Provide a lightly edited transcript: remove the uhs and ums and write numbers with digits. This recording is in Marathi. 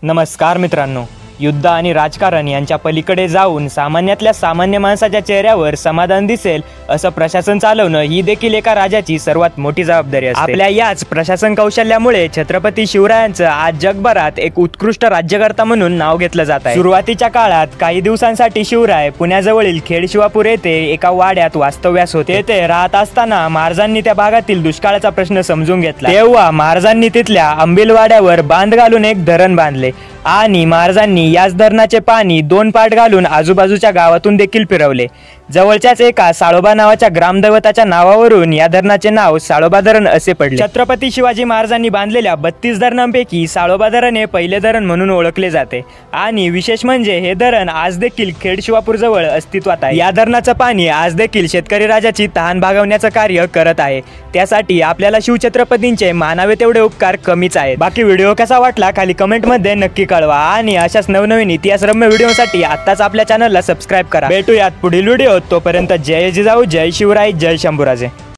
नमस्कार मित्रांनो, युद्ध आणि राजकारण यांच्या पलीकडे जाऊन सामान्यातल्या सामान्य माणसाच्या चेहऱ्यावर समाधान दिसेल असं प्रशासन चालवणं ही देखील एका राजाची सर्वात मोठी जबाबदारी असते। आपल्या याच प्रशासन कौशल्यामुळे छत्रपती शिवरायांचं आज जगभरात एक उत्कृष्ट राज्यकर्ता म्हणून नाव घेतलं जात आहे। सुरुवातीच्या काळात काही दिवसांसाठी शिवराय पुण्याजवळील खेडशिवापूर येथे एका वाड्यात वास्तव्यास होते। तेथे राहत असताना महाराजांनी त्या भागातील दुष्काळाचा प्रश्न समजून घेतला। तेव्हा महाराजांनी तिथल्या अंबिलवाड्यावर बांध घालून एक धरण बांधले आणि महाराजांनी याच धरणाचे पाणी 2 पाट घालून आजूबाजूच्या गावातून देखील फिरवले। जवळच्याच एका साळोबा नावाच्या ग्रामदैवताच्या नावावरून या धरणाचे नाव साळोबा धरण असे पडले। छत्रपती शिवाजी महाराजांनी बांधलेल्या 32 धरणांपैकी साळोबा धरण हे पहिले धरण म्हणून ओळखले जाते आणि विशेष म्हणजे हे धरण आज देखील खेडशिवापूर जवळ अस्तित्वात आहे। या धरणाचं पाणी आज देखील शेतकरी राजाची तहान भागवण्याचं कार्य करत आहे। त्यासाठी आपल्याला शिवछत्रपतींचे मानावे तेवढे उपकार कमीच आहेत। बाकी व्हिडिओ कसा वाटला खाली कमेंट मध्ये नक्की कळवा आणि अशाच नवनवीन इतिहासरम्य व्हिडिओसाठी आताच आपल्या चॅनलला सबस्क्राइब करा। भेटूयात पुढील व्हिडिओ, तोपर्यंत जय जिजाऊ, जय शिवराय, जय शंभूराजे।